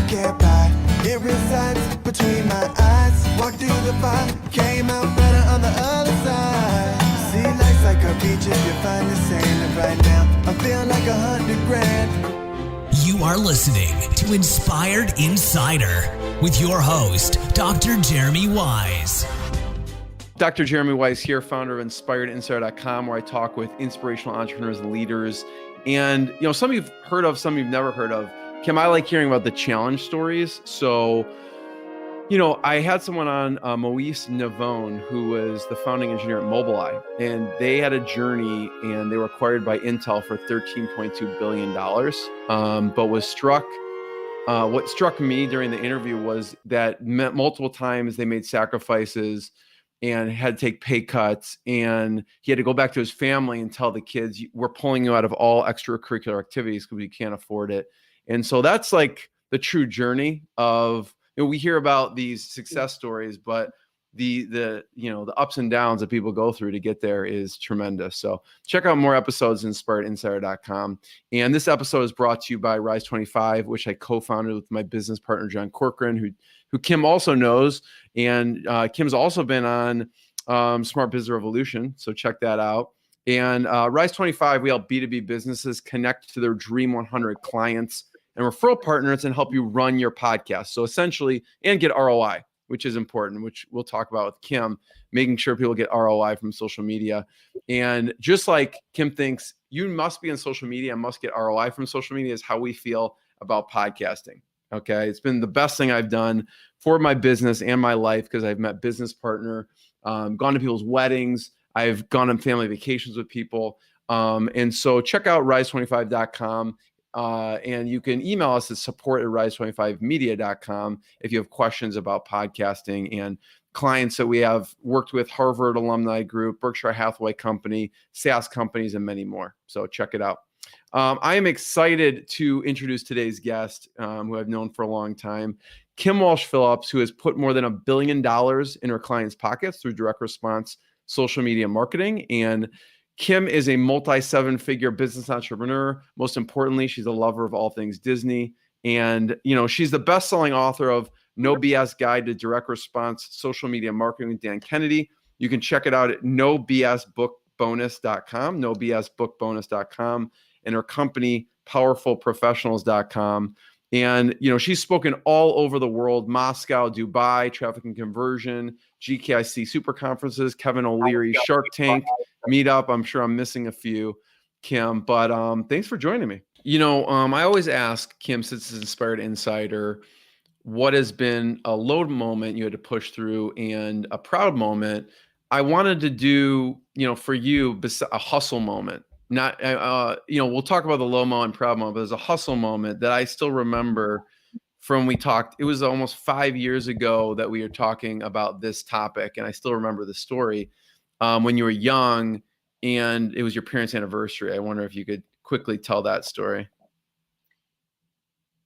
can't buy. It resides between my eyes. Walked through the fire, came out better on the other side. See, life's like a beach if you find the sand. Right now, I feel like 100 grand. You are listening to Inspired Insider with your host, Dr. Jeremy Weisz. Dr. Jeremy Weisz here, founder of InspiredInsider.com, where I talk with inspirational entrepreneurs and leaders. And, some you've heard of, some you've never heard of. Kim, I like hearing about the challenge stories. So, I had someone on, Weisz who was the founding engineer at Mobileye, and they had a journey and they were acquired by Intel for $13.2 billion. But what struck me during the interview was that multiple times they made sacrifices and had to take pay cuts, and he had to go back to his family and tell the kids, we're pulling you out of all extracurricular activities because we can't afford it. And so that's like the true journey of, we hear about these success stories, but the ups and downs that people go through to get there is tremendous. So check out more episodes at InspiredInsider.com. And this episode is brought to you by Rise 25, which I co-founded with my business partner, John Corcoran, who Kim also knows. And Kim's also been on Smart Business Revolution. So check that out. And Rise 25, we help B2B businesses connect to their Dream 100 clients and referral partners and help you run your podcast. So essentially, and get ROI, which is important, which we'll talk about with Kim, making sure people get ROI from social media. And just like Kim thinks you must be on social media and must get ROI from social media, is how we feel about podcasting. Okay. It's been the best thing I've done for my business and my life, because I've met business partner, gone to people's weddings. I've gone on family vacations with people. And so check out rise25.com. And you can email us at support@rise25media.com if you have questions about podcasting, and clients that we have worked with, Harvard Alumni Group, Berkshire Hathaway Company, SaaS companies, and many more. So check it out. I am excited to introduce today's guest, who I've known for a long time, Kim Walsh Phillips, who has put more than $1 billion in her clients' pockets through direct response social media marketing. And Kim is a multi-seven-figure business entrepreneur. Most importantly, she's a lover of all things Disney. And, she's the best-selling author of No BS Guide to Direct Response Social Media Marketing with Dan Kennedy. You can check it out at nobsbookbonus.com, nobsbookbonus.com, and her company, powerfulprofessionals.com. And, she's spoken all over the world: Moscow, Dubai, Traffic and Conversion, GKIC Super Conferences, Kevin O'Leary, Shark Tank, Meetup. I'm sure I'm missing a few, Kim, but thanks for joining me. I always ask Kim, since it's Inspired Insider, what has been a low moment you had to push through and a proud moment. I wanted to do, for you, a hustle moment. Not, we'll talk about the low moment and proud moment, but there's a hustle moment that I still remember from we talked. It was almost 5 years ago that we were talking about this topic, and I still remember the story when you were young, and it was your parents' anniversary. I wonder if you could quickly tell that story.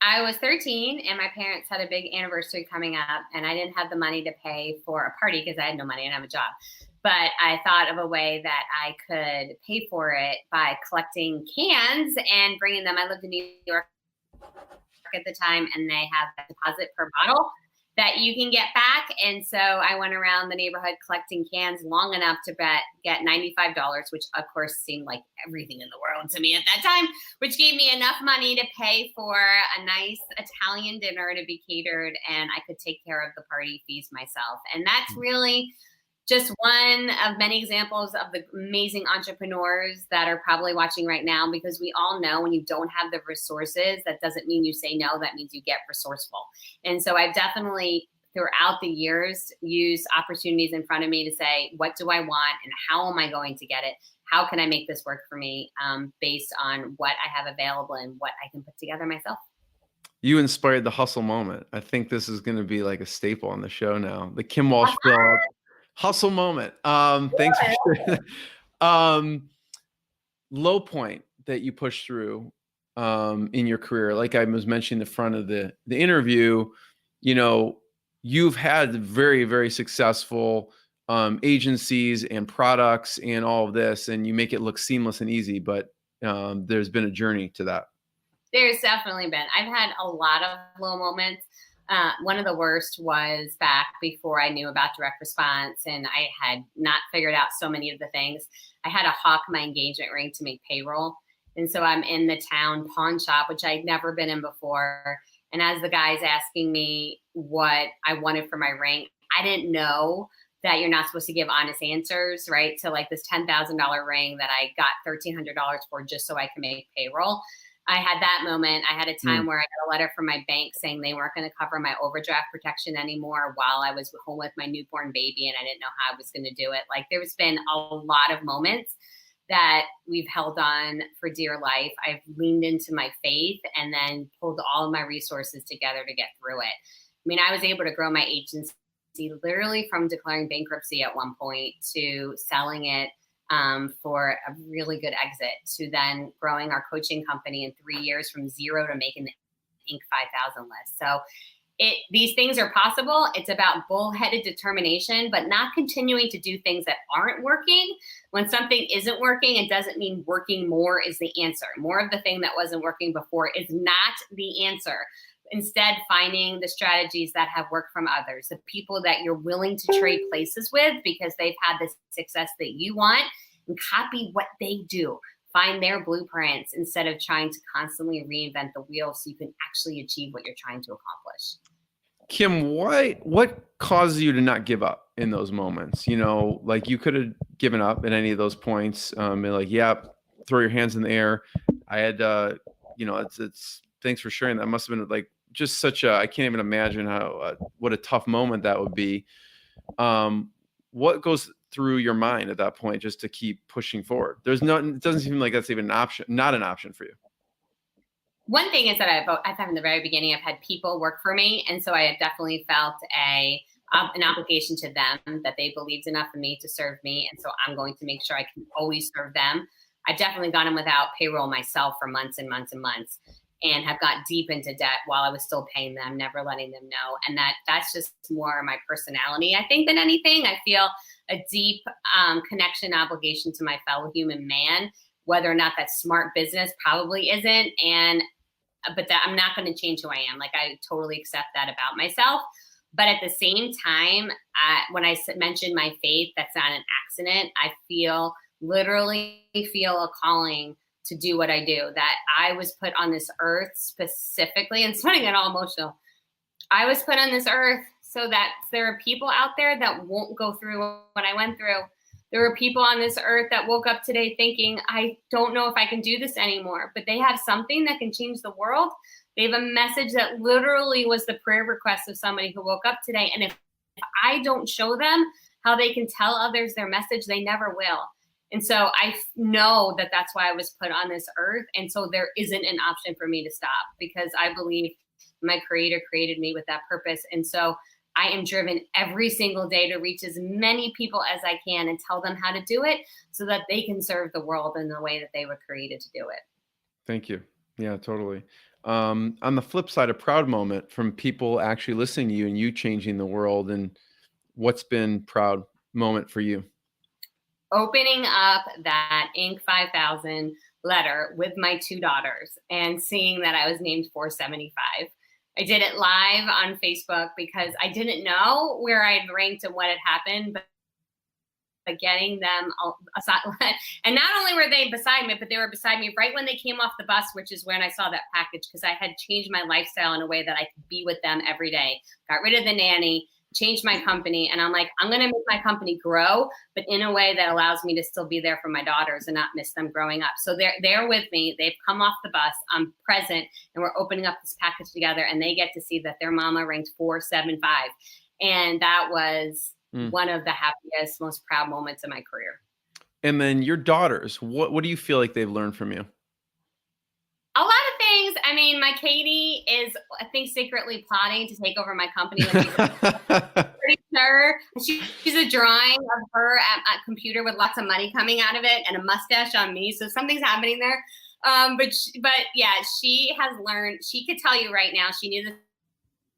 I was 13 and my parents had a big anniversary coming up, and I didn't have the money to pay for a party because I had no money and I have a job. But I thought of a way that I could pay for it by collecting cans and bringing them. I lived in New York at the time, and they have a deposit per bottle that you can get back. And so I went around the neighborhood collecting cans long enough to get $95, which of course seemed like everything in the world to me at that time, which gave me enough money to pay for a nice Italian dinner to be catered, and I could take care of the party fees myself. And that's really just one of many examples of the amazing entrepreneurs that are probably watching right now, because we all know when you don't have the resources, that doesn't mean you say no, that means you get resourceful. And so I've definitely throughout the years used opportunities in front of me to say, what do I want and how am I going to get it? How can I make this work for me based on what I have available and what I can put together myself? You inspired the hustle moment. I think this is going to be like a staple on the show now. The Kim Walsh Phillips hustle moment. Thanks for sharing. Low point that you pushed through in your career. Like I was mentioning in the front of the interview, you've had very, very successful agencies and products and all of this, and you make it look seamless and easy, but there's been a journey to that. There's definitely been. I've had a lot of low moments. One of the worst was back before I knew about direct response and I had not figured out so many of the things. I had to hawk my engagement ring to make payroll. And so I'm in the town pawn shop, which I'd never been in before. And as the guy's asking me what I wanted for my ring, I didn't know that you're not supposed to give honest answers, right? To like this $10,000 ring that I got $1,300 for just so I can make payroll. I had that moment. I had a time where I got a letter from my bank saying they weren't going to cover my overdraft protection anymore while I was home with my newborn baby and I didn't know how I was going to do it. Like there's been a lot of moments that we've held on for dear life. I've leaned into my faith and then pulled all of my resources together to get through it. I mean, I was able to grow my agency literally from declaring bankruptcy at one point to selling it for a really good exit to then growing our coaching company in 3 years from zero to making the Inc. 5,000 list. So these things are possible. It's about bullheaded determination, but not continuing to do things that aren't working. When something isn't working, it doesn't mean working more is the answer. More of the thing that wasn't working before is not the answer. Instead, finding the strategies that have worked from others, the people that you're willing to trade places with because they've had the success that you want, and copy what they do. Find their blueprints instead of trying to constantly reinvent the wheel so you can actually achieve what you're trying to accomplish. Kim, what causes you to not give up in those moments? You know, like you could have given up at any of those points. And like, yeah, throw your hands in the air. I had, it's thanks for sharing. That must have been like just such a, I can't even imagine what a tough moment that would be. What goes through your mind at that point just to keep pushing forward? It doesn't seem like that's even not an option for you. One thing is that I found in the very beginning, I've had people work for me. And so I have definitely felt an obligation to them that they believed enough in me to serve me. And so I'm going to make sure I can always serve them. I've definitely gone in without payroll myself for months and months and months and have got deep into debt while I was still paying them, never letting them know. And that's just more my personality, I think, than anything. I feel a deep connection, obligation to my fellow human man. Whether or not that's smart business probably isn't. But that I'm not going to change who I am. Like I totally accept that about myself. But at the same time, when I mentioned my faith, that's not an accident. I literally feel a calling to do what I do, that I was put on this earth specifically, and starting to get all emotional. I was put on this earth so that there are people out there that won't go through what I went through. There are people on this earth that woke up today thinking, I don't know if I can do this anymore, but they have something that can change the world. They have a message that literally was the prayer request of somebody who woke up today. And if I don't show them how they can tell others their message, they never will. And so I know that that's why I was put on this earth. And so there isn't an option for me to stop because I believe my creator created me with that purpose. And so I am driven every single day to reach as many people as I can and tell them how to do it so that they can serve the world in the way that they were created to do it. Thank you. Yeah, totally. On the flip side, a proud moment from people actually listening to you and you changing the world. And what's been proud moment for you? Opening up that Inc. 5,000 letter with my two daughters and seeing that I was named 475. I did it live on Facebook because I didn't know where I'd ranked and what had happened, but getting them aside, and not only were they beside me, but they were beside me right when they came off the bus, which is when I saw that package because I had changed my lifestyle in a way that I could be with them every day. Got rid of the nanny, changed my company, and I'm like, I'm going to make my company grow, but in a way that allows me to still be there for my daughters and not miss them growing up. So they're with me. They've come off the bus. I'm present, and we're opening up this package together, and they get to see that their mama ranked 475. And that was one of the happiest, most proud moments of my career. And then your daughters, what do you feel like they've learned from you? A lot of things. I mean, my Katie is, I think, secretly plotting to take over my company. When she's pretty sure. She's a drawing of her at a computer with lots of money coming out of it and a mustache on me. So something's happening there. But yeah, she has learned. She could tell you right now. She knew this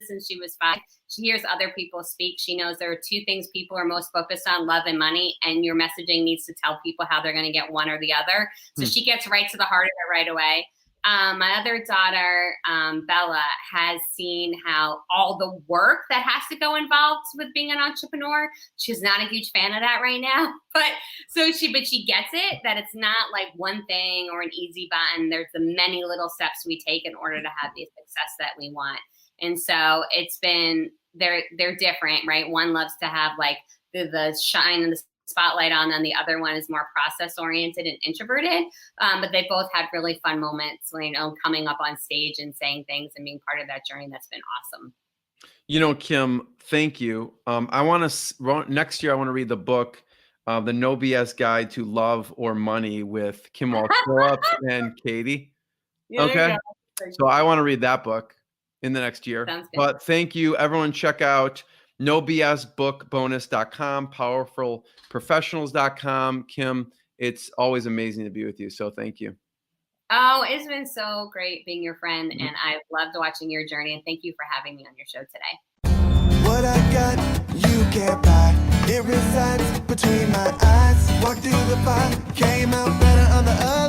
since she was 5. She hears other people speak. She knows there are 2 things people are most focused on: love and money. And your messaging needs to tell people how they're going to get one or the other. So she gets right to the heart of it right away. My other daughter, Bella, has seen how all the work that has to go involved with being an entrepreneur. She's not a huge fan of that right now, but she gets it, that it's not like one thing or an easy button. There's the many little steps we take in order to have the success that we want. And so it's been, they're different, right? One loves to have like the shine and the spotlight on, and the other one is more process oriented and introverted. But they both had really fun moments, coming up on stage and saying things and being part of that journey. That's been awesome. Kim, thank you. Next year, I want to read the book, The No BS Guide to Love or Money with Kim Walsh Phillips and Katie. Okay. So I want to read that book in the next year. But thank you, everyone. Check out nobsbookbonus.com, powerfulprofessionals.com. Kim, it's always amazing to be with you. So thank you. Oh, it's been so great being your friend, and I've loved watching your journey, and thank you for having me on your show today. What I got, you can't buy. It resides between my eyes. Walked through the fire, came out better on the other